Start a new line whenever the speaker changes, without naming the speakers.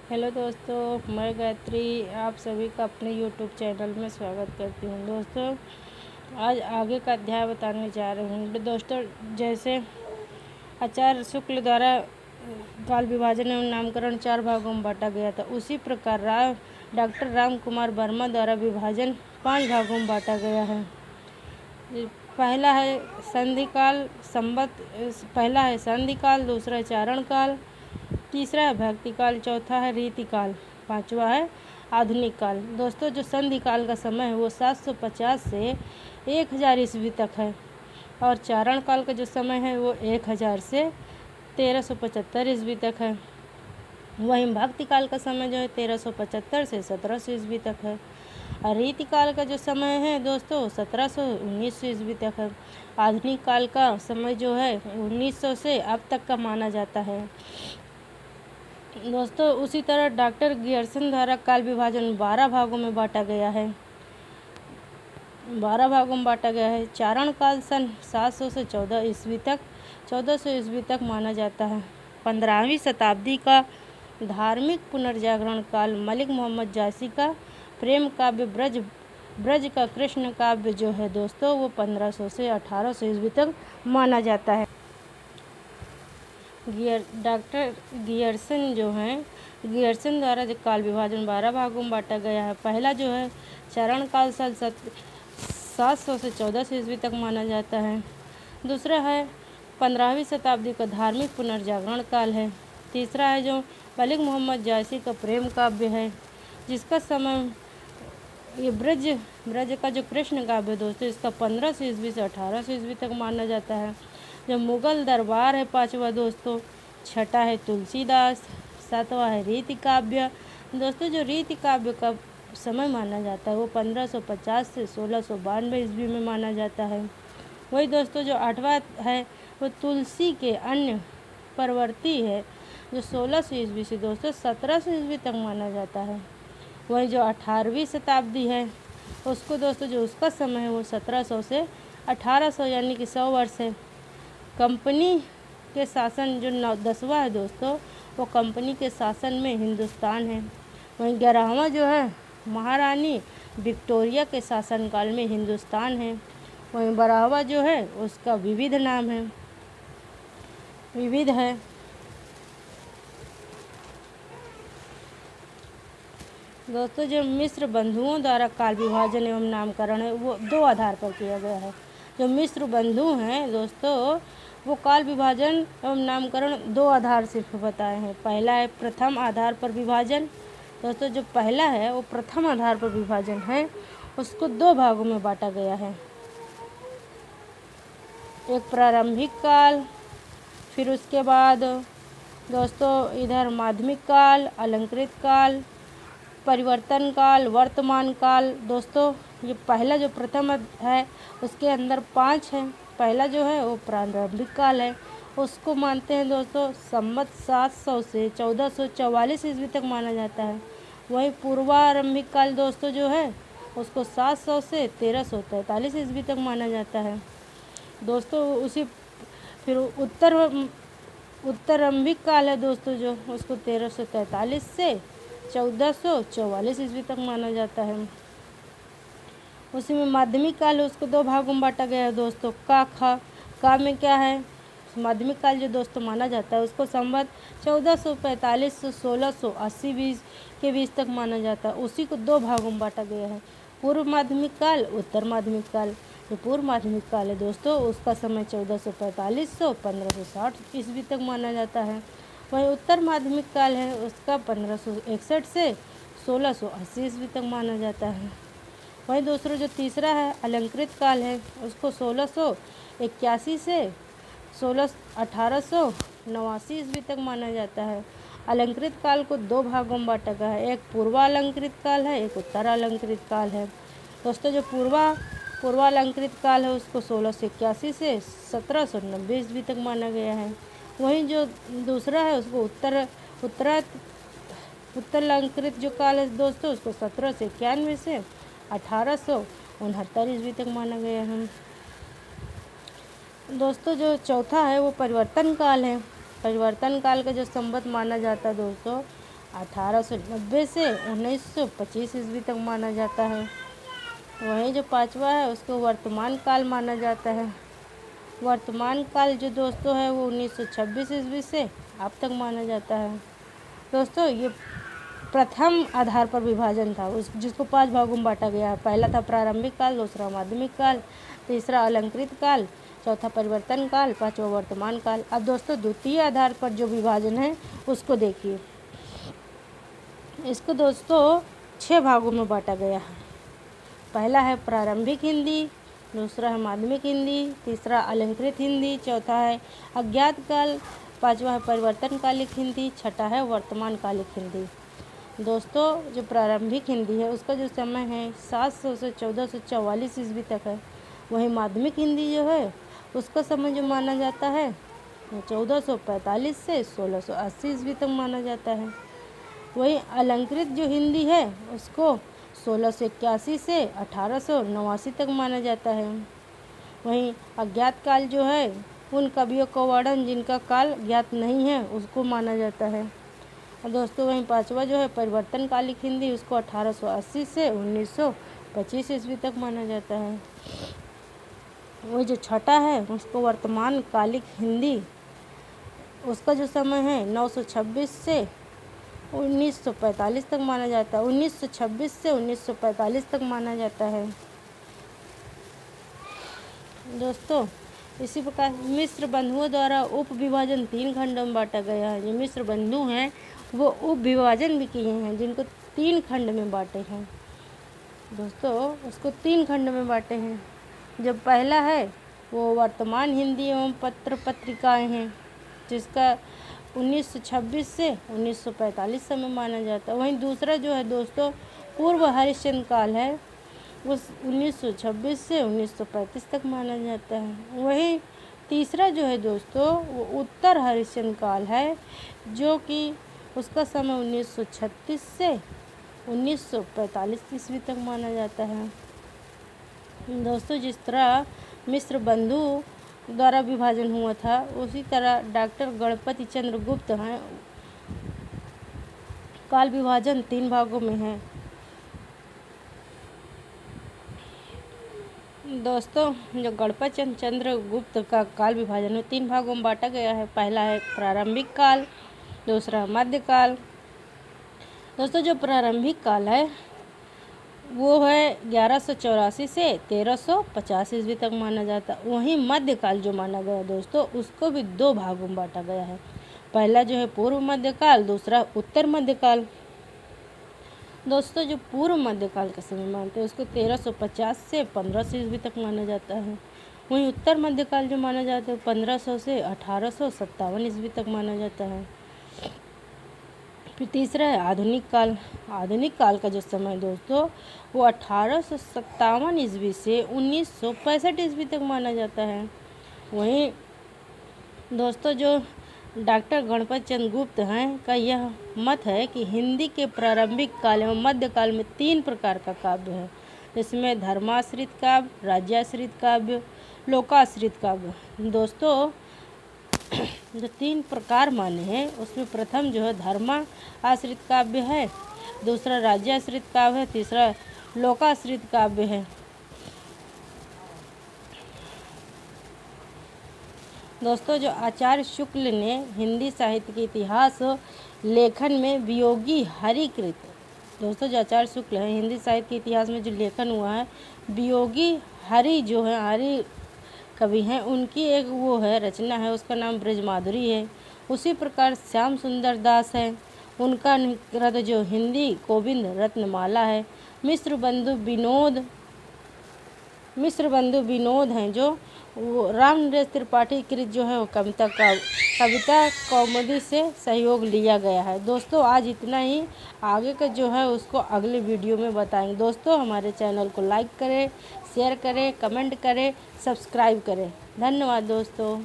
Hello दोस्तों, मैं गायत्री आप सभी का अपने यूट्यूब चैनल में स्वागत करती हूँ। दोस्तों, आज आगे का अध्याय बताने जा रही हूँ। दोस्तों, जैसे आचार्य शुक्ल द्वारा काल विभाजन एवं नामकरण 4 भागों में बांटा गया था, उसी प्रकार डॉक्टर राम कुमार वर्मा द्वारा विभाजन 5 भागों में बांटा गया है। पहला है संधिकाल, दूसरा है चारण काल, तीसरा है भक्ति काल, चौथा है रीति काल, पांचवा है आधुनिक काल। दोस्तों, जो संधि काल का समय है वो 750 से 1000 ईस्वी तक है और चारण काल का जो समय है वो 1000 से 1375 ईस्वी तक है। वहीं भक्ति काल का समय जो है 1375 से 1700 ईस्वी तक है और रीति काल का जो समय है दोस्तों 1719 ईस्वी तक है। आधुनिक काल का समय जो है 1900 से अब तक का माना जाता है। दोस्तों, उसी तरह डॉक्टर गियर्सन द्वारा काल विभाजन 12 भागों में बांटा गया है। 12 भागों में बांटा गया है। चारण काल सन 700 से 1400 ईस्वी तक माना जाता है। 15वीं शताब्दी का धार्मिक पुनर्जागरण काल मलिक मोहम्मद जासी का प्रेम काव्य ब्रज का कृष्ण काव्य जो है दोस्तों वो 1500 से 1800 ईस्वी तक माना जाता है। डॉक्टर गियर्सन द्वारा जो काल विभाजन 12 भागों में बांटा गया है। पहला जो है चारण काल सन 700 से 1400 ईस्वी तक माना जाता है। दूसरा है 15वीं शताब्दी का धार्मिक पुनर्जागरण काल है। तीसरा है जो मलिक मोहम्मद जायसी का प्रेम काव्य है, जिसका समय ये ब्रज का जो कृष्ण काव्य दोस्तों इसका 1500 ईस्वी से 1800 ईस्वी तक माना जाता है। जो मुगल दरबार है पांचवा दोस्तों। छठा है तुलसीदास। सातवां है रीति काव्य। दोस्तों, जो रीति काव्य का समय माना जाता है वो 1550 से 1692 ईस्वी में माना जाता है। वही दोस्तों, जो आठवां है वो तुलसी के अन्य परवर्ती है, जो 1600 ईस्वी से दोस्तों 1700 ईस्वी तक माना जाता है। वही जो 18वीं शताब्दी है उसको दोस्तों जो उसका समय है वो 1700 से 1800 यानी कि 100 वर्ष है। कंपनी के शासन जो 10वां है दोस्तों वो कंपनी के शासन में हिंदुस्तान है। वहीं 11वां जो है महारानी विक्टोरिया के शासनकाल में हिंदुस्तान है। वहीं 12वां जो है उसका विविध है। दोस्तों, जो मिस्र बंधुओं द्वारा काल विभाजन एवं नामकरण है वो 2 आधार पर किया गया है। जो मिस्र बंधु हैं दोस्तों वो काल विभाजन एवं नामकरण 2 आधार सिर्फ बताए हैं। पहला है प्रथम आधार पर विभाजन। दोस्तों, जो पहला है वो प्रथम आधार पर विभाजन है, उसको 2 भागों में बांटा गया है। एक प्रारंभिक काल, फिर उसके बाद दोस्तों इधर माध्यमिक काल, अलंकृत काल, परिवर्तन काल, वर्तमान काल। दोस्तों, ये पहला जो प्रथम है उसके अंदर 5 है। पहला जो है वो प्रारंभिक काल है, उसको मानते हैं दोस्तों संवत 700 से 1444 ईस्वी तक माना जाता है। वही पूर्वारंभिक काल दोस्तों जो है उसको 700 से 1343 ईस्वी तक माना जाता है दोस्तों। उसी फिर उत्तरारंभिक काल है दोस्तों जो उसको 1343 से 1444 ईस्वी तक माना जाता है। उसी में माध्यमिक काल है उसको 2 भागों में बांटा गया है दोस्तों। का में क्या है, माध्यमिक काल जो दोस्तों माना जाता है उसको संवत 1445 से 1680 के बीच तक माना जाता है। उसी को 2 भागों में बांटा गया है, पूर्व माध्यमिक काल, उत्तर माध्यमिक काल। जो पूर्व माध्यमिक काल है दोस्तों उसका समय 1445 से 1560 ईस्वी तक माना जाता है। वहीं उत्तर माध्यमिक काल है उसका 1561 से 1680 ईस्वी तक माना जाता है। वहीं दूसरा जो तीसरा है अलंकृत काल है उसको 1681 से 1889 ईस्वी तक माना जाता है। अलंकृत काल को 2 भागों में बांटा गया है, एक पूर्वालंकृत काल है, एक उत्तरालंकृत काल है। दोस्तों, जो पूर्वालंकृत काल है उसको 1681 से 1790 ईस्वी तक माना गया है। वहीं जो दूसरा है उसको उत्तरालंकृत जो काल है दोस्तों उसको 1791 से 1869 ईस्वी तक माना गया है। दोस्तों, जो चौथा है वो परिवर्तन काल है। परिवर्तन काल का जो संवत माना जाता है दोस्तों 1890 से 1925 ईस्वी तक माना जाता है। वहीं जो पांचवा है उसको वर्तमान काल माना जाता है। वर्तमान काल जो दोस्तों है वो 1926 ईस्वी से अब तक माना जाता है। दोस्तों ये प्रथम आधार पर विभाजन था जिसको 5 भागों में बांटा गया है। पहला था प्रारंभिक काल, दूसरा माध्यमिक काल, तीसरा अलंकृत काल, चौथा परिवर्तन काल, पांचवा वर्तमान काल। अब दोस्तों द्वितीय आधार पर जो विभाजन है उसको देखिए। इसको दोस्तों 6 भागों में बांटा गया है। पहला है प्रारंभिक हिंदी, दूसरा है माध्यमिक हिंदी, तीसरा अलंकृत हिंदी, चौथा है अज्ञात काल, पांचवा है परिवर्तन कालिक हिंदी, छठा है वर्तमान कालिक हिंदी। दोस्तों जो प्रारंभिक हिंदी है उसका जो समय है 700 से 1444 ईस्वी तक है। वहीं माध्यमिक हिंदी जो है उसका समय जो माना जाता है 1445 से 1680 ईस्वी तक माना जाता है। वहीं अलंकृत जो हिंदी है उसको 1681 से 1889 तक माना जाता है। वहीं अज्ञात काल जो है उन कवियों का वर्णन जिनका काल ज्ञात नहीं है उसको माना जाता है। और दोस्तों वहीं पांचवा जो है परिवर्तन कालिक हिंदी उसको 1880 से 1925 ईस्वी तक माना जाता है। वही जो छठा है उसको वर्तमान कालिक हिंदी, उसका जो समय है 926 से 1945 तक माना जाता है। 1926 से 1945 तक माना जाता है। दोस्तों इसी प्रकार मिस्र बंधुओं द्वारा उप विभाजन 3 खंडों में बांटा गया है। जो मिस्र बंधु हैं वो उप विभाजन भी किए हैं जिनको 3 खंड में बांटे हैं। दोस्तों उसको 3 खंड में बांटे हैं। जो पहला है वो वर्तमान हिंदी एवं पत्र पत्रिकाएं हैं जिसका 1926 से 1945 समय माना जाता है। वहीं दूसरा जो है दोस्तों पूर्व हरिश्चंद्र काल है उस 1926 से 1935 तक माना जाता है। वहीं तीसरा जो है दोस्तों वो उत्तर हरिश्चंद्र काल है जो कि उसका समय 1936 से 1945 ईस्वी तक माना जाता है। दोस्तों जिस तरह मिस्र बंधु द्वारा विभाजन हुआ था उसी तरह डॉक्टर गणपति चंद्र गुप्त हैं काल विभाजन 3 भागों में है। दोस्तों जो गणपति चंद्र गुप्त का काल विभाजन है 3 भागों में बांटा गया है। पहला है प्रारंभिक काल, दूसरा मध्यकाल। दोस्तों जो प्रारंभिक काल है वो है 1184 से 1350 ईस्वी तक माना जाता है। वहीं मध्यकाल जो माना गया दोस्तों उसको भी 2 भागों में बांटा गया है। पहला जो है पूर्व मध्यकाल, दूसरा उत्तर मध्यकाल। दोस्तों जो पूर्व मध्यकाल का समय मानते हैं उसको 1350 से 1500 ईस्वी तक माना जाता है। वहीं उत्तर मध्यकाल जो माना जाता है 1500 से 1857 ईस्वी तक माना जाता है। फिर तीसरा है आधुनिक काल। आधुनिक काल का जो समय दोस्तों वो 1857 ईस्वी से 1965 ईस्वी तक माना जाता है। वहीं दोस्तों जो डॉक्टर गणपति चंद्र गुप्त हैं का यह मत है कि हिंदी के प्रारंभिक काल एवं मध्यकाल में 3 प्रकार का काव्य है जिसमें धर्माश्रित काव्य, राज्याश्रित काव्य, लोकाश्रित काव्य। दोस्तों जो 3 प्रकार माने हैं उसमें प्रथम जो है धर्मा आश्रित काव्य है, दूसरा राज्याश्रित काव्य है, तीसरा लोकाश्रित काव्य है। दोस्तों जो आचार्य शुक्ल ने हिंदी साहित्य के इतिहास लेखन में वियोगी हरिकृत, दोस्तों जो आचार्य शुक्ल है हिंदी साहित्य के इतिहास में जो लेखन हुआ है वियोगी हरि जो है हरि कवि हैं उनकी एक वो है रचना है उसका नाम ब्रजमाधुरी है। उसी प्रकार श्याम सुंदर दास है उनका निकृत जो हिंदी गोविंद रत्नमाला है। मिस्र बंधु विनोद हैं जो वो रामनरेश त्रिपाठी कृत जो है वो कविता कौमुदी से सहयोग लिया गया है। दोस्तों आज इतना ही, आगे का जो है उसको अगले वीडियो में बताएंगे। दोस्तों हमारे चैनल को लाइक करें, शेयर करें, कमेंट करें, सब्सक्राइब करें। धन्यवाद दोस्तों।